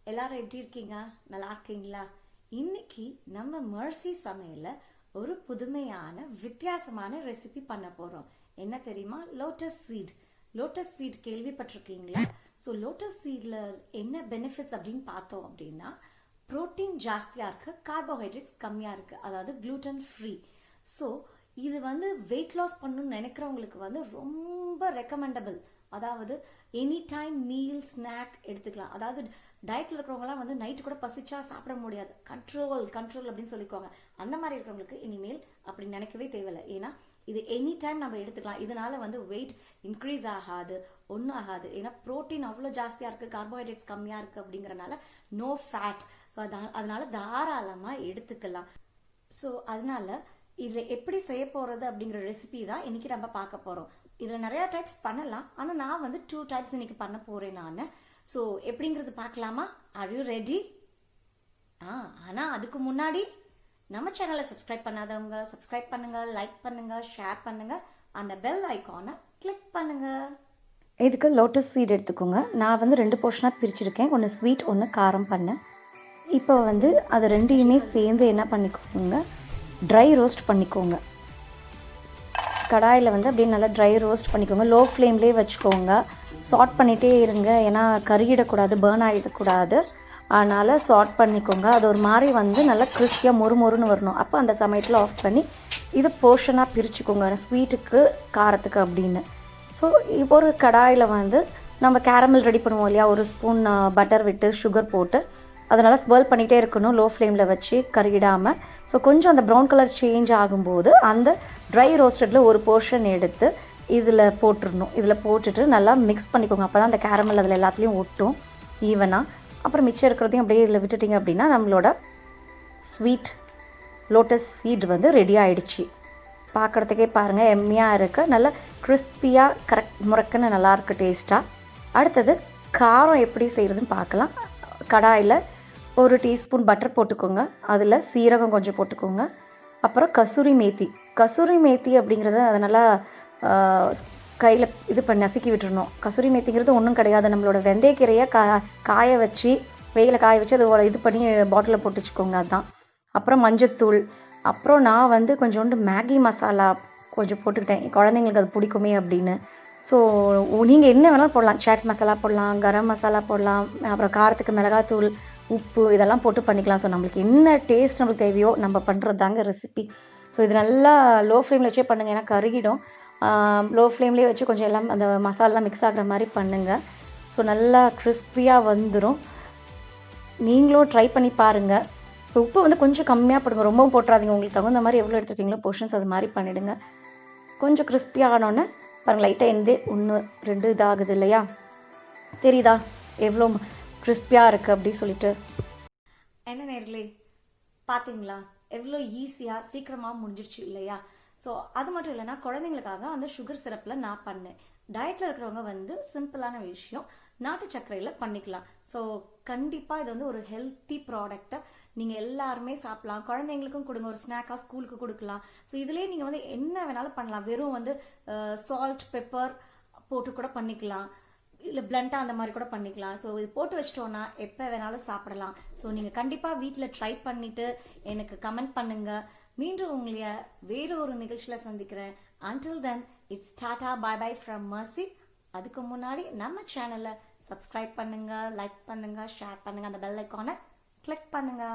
எல்லாரும் எப்படி இருக்கீங்க? நல்லா இருக்கீங்களா? இன்னைக்கு நம்ம மர்சி சமையல்ல ஒரு புதுமையான வித்தியாசமான ரெசிபி பண்ண போறோம். என்ன தெரியுமா? Lotus seat. லோட்டஸ் சீட் கேள்விப்பட்டிருக்கீங்களா? ஸோ லோட்டஸ் சீட்ல என்ன பெனிஃபிட்ஸ் அப்படின்னு பார்த்தோம் அப்படின்னா, புரோட்டீன் ஜாஸ்தியா இருக்கு, கார்போஹைட்ரேட்ஸ் கம்மியா இருக்கு, அதாவது குளூட்டன் ஃப்ரீ. ஸோ இது வெயிட் லாஸ் பண்ணணும்னு நினைக்கிறவங்களுக்கு ரொம்ப ரெக்கமெண்டபிள். அதாவது எனி டைம் மீல் ஸ்நாக் எடுத்துக்கலாம். அதாவது டயட்ல இருக்கிறவங்கலாம் நைட்டு கூட பசிச்சா சாப்பிட முடியாது, கண்ட்ரோல் அப்படின்னு சொல்லிக்குவாங்க. அந்த மாதிரி இருக்கிறவங்களுக்கு இனிமேல் அப்படி நினைக்கவே தேவையில்லை. ஏன்னா இது எனி டைம் நம்ம எடுத்துக்கலாம். இதனால வெயிட் இன்க்ரீஸ் ஆகாது, ஒன்றும் ஆகாது. ஏன்னா ப்ரோட்டீன் அவ்வளோ ஜாஸ்தியாக இருக்குது, கார்போஹைட்ரேட்ஸ் கம்மியாக இருக்குது அப்படிங்கிறனால நோ ஃபேட். ஸோ அதனால தாராளமாக எடுத்துக்கலாம். ஸோ அதனால இதில் எப்படி செய்ய போகிறது அப்படிங்கிற ரெசிபி தான் இன்னைக்கு நம்ம பார்க்க போகிறோம். இதில் நிறையா டைப்ஸ் பண்ணலாம், ஆனால் நான் 2 டைப்ஸ் இன்னைக்கு பண்ண போகிறேன் நான். ஸோ எப்படிங்கிறது பார்க்கலாமா? Are you ready? ஆனால் அதுக்கு முன்னாடி நம்ம சேனலை சப்ஸ்கிரைப் பண்ணாதவங்க சப்ஸ்கிரைப் பண்ணுங்க, லைக் பண்ணுங்க, ஷேர் பண்ணுங்க, அந்த பெல் ஐக்கானை கிளிக் பண்ணுங்க. இதுக்கு லோட்டஸ் சீட் எடுத்துக்கோங்க. நான் 2 போர்ஷனாக பிரிச்சிருக்கேன், ஒன்று ஸ்வீட் ஒன்று காரம் பண்ணேன். இப்போ அது ரெண்டையுமே சேர்ந்து என்ன பண்ணிக்கோங்க, ட்ரை ரோஸ்ட் பண்ணிக்கோங்க. கடாயில் அப்படியே நல்லா ட்ரை ரோஸ்ட் பண்ணிக்கோங்க. லோ ஃப்ளேம்லேயே வச்சுக்கோங்க. சாட் பண்ணிகிட்டே இருங்க, ஏன்னா கருகிடக்கூடாது, பேர்ன் ஆகிடக்கூடாது. அதனால் சாட் பண்ணிக்கோங்க. அது ஒரு மாதிரி நல்லா கிறிஸ்பியாக மொறுன்னு வரணும். அப்போ அந்த சமயத்தில் ஆஃப் பண்ணி இது போர்ஷனாக பிரிச்சுக்கோங்க, ஸ்வீட்டுக்கு காரத்துக்கு அப்படின்னு. ஸோ இப்போ ஒரு கடாயில் நம்ம கேரமல் ரெடி பண்ணுவோம் இல்லையா, ஒரு ஸ்பூன் பட்டர் விட்டு சுகர் போட்டு அதனால் ஸ்வெல் பண்ணிகிட்டே இருக்கணும், லோ ஃப்ளேமில் வச்சு கருகிடாமல். ஸோ கொஞ்சம் அந்த ப்ரௌன் கலர் சேஞ்ச் ஆகும்போது அந்த ட்ரை ரோஸ்டடில் ஒரு போர்ஷன் எடுத்து இதில் போட்டுடணும். இதில் போட்டுட்டு நல்லா மிக்ஸ் பண்ணிக்கோங்க. அப்போ தான் அந்த கேரமல் அதில் எல்லாத்துலேயும் ஒட்டும் ஈவனாக. அப்புறம் மிச்சம் இருக்கிறதையும் அப்படியே இதில் விட்டுட்டிங்க அப்படின்னா நம்மளோட ஸ்வீட் லோட்டஸ் சீட் ரெடி ஆகிடுச்சு. பார்க்குறதுக்கே பாருங்கள், எம்மியாக இருக்குது, நல்லா கிறிஸ்பியாக கரெக்ட் முறக்குன்னு நல்லாயிருக்கு டேஸ்ட்டாக. அடுத்தது காரம் எப்படி செய்கிறதுன்னு பார்க்கலாம். கடாயில் 1 டீஸ்பூன் பட்டர் போட்டுக்கோங்க. அதில் சீரகம் கொஞ்சம் போட்டுக்கோங்க. அப்புறம் கசூரி மேத்தி அப்படிங்கிறத அதை நல்லா கையில் இது பண்ணி நசுக்கி விட்டுறணும். கசூரி மேத்திங்கிறது ஒன்றும் கிடையாது, நம்மளோட வெந்தயக்கீரையை காய வச்சு வெயில காய வச்சு அதை இது பண்ணி பாட்டிலில் போட்டு வச்சுக்கோங்க, அதுதான். அப்புறம் மஞ்சத்தூள். அப்புறம் நான் கொஞ்சோண்டு மேகி மசாலா கொஞ்சம் போட்டுக்கிட்டேன், குழந்தைங்களுக்கு அது பிடிக்குமே அப்படின்னு. ஸோ நீங்கள் என்ன வேணாலும் போடலாம், சாட் மசாலா போடலாம், கரம் மசாலா போடலாம், அப்புறம் காரத்துக்கு மிளகாத்தூள், உப்பு இதெல்லாம் போட்டு பண்ணிக்கலாம். ஸோ நம்மளுக்கு என்ன டேஸ்ட் நம்மளுக்கு தேவையோ நம்ம பண்ணுறது தாங்க ரெசிபி. ஸோ இது நல்லா லோ ஃப்ளேமில் வச்சே பண்ணுங்கள், ஏன்னா கருகிடும். லோ ஃப்ளேம்லேயே வச்சு கொஞ்சம் எல்லாம் அந்த மசாலெலாம் மிக்ஸ் ஆகிற மாதிரி பண்ணுங்கள். ஸோ நல்லா கிறிஸ்பியாக வந்துடும். நீங்களும் ட்ரை பண்ணி பாருங்கள். இப்போ உப்பு கொஞ்சம் கம்மியாக போடுங்க, ரொம்பவும் போட்டுறாதீங்க. உங்களுக்கு தகுந்த மாதிரி எவ்வளோ எடுத்துருக்கீங்களோ போர்ஷன்ஸ் அது மாதிரி பண்ணிவிடுங்க. கொஞ்சம் கிறிஸ்பியாக ஆனோன்னே பாருங்கள், லைட்டாக 1 2 இதாகுது இல்லையா, தெரியுதா எவ்வளோ கிறிஸ்பியாக இருக்குது அப்படி சொல்லிட்டு. என்ன நேர்களே, பார்த்தீங்களா எவ்வளோ ஈஸியாக சீக்கிரமாக முடிஞ்சிருச்சு இல்லையா? ஸோ அது மட்டும் இல்லைன்னா குழந்தைங்களுக்காக அந்த சுகர் சிரப்பில் நான் பண்ணேன். டயட்டில் இருக்கிறவங்க சிம்பிளான விஷயம், நாட்டு சர்க்கரையில் பண்ணிக்கலாம். ஸோ கண்டிப்பாக இது ஒரு ஹெல்த்தி ப்ராடக்டை நீங்கள் எல்லாருமே சாப்பிடலாம். குழந்தைங்களுக்கும் கொடுங்க, ஒரு ஸ்நாக்காக ஸ்கூலுக்கு கொடுக்கலாம். ஸோ இதுலேயே நீங்கள் என்ன வேணாலும் பண்ணலாம். வெறும் சால்ட் பெப்பர் போட்டு கூட பண்ணிக்கலாம், இல்லை பிளண்டாக அந்த மாதிரி கூட பண்ணிக்கலாம். ஸோ இது போட்டு வச்சிட்டோன்னா எப்போ வேணாலும் சாப்பிடலாம். ஸோ நீங்கள் கண்டிப்பாக வீட்டில் ட்ரை பண்ணிவிட்டு எனக்கு கமெண்ட் பண்ணுங்கள். மீண்டும் உங்களை வேறு ஒரு நிகழ்ச்சியில் சந்திக்கிறேன். Until then, it's Tata bye bye from Mercy. அதுக்கு முன்னாடி நம்ம சேனலை சப்ஸ்கிரைப் பண்ணுங்க, லைக் பண்ணுங்க, ஷேர் பண்ணுங்க, அந்த பெல் ஐக்கானை கிளிக் பண்ணுங்க.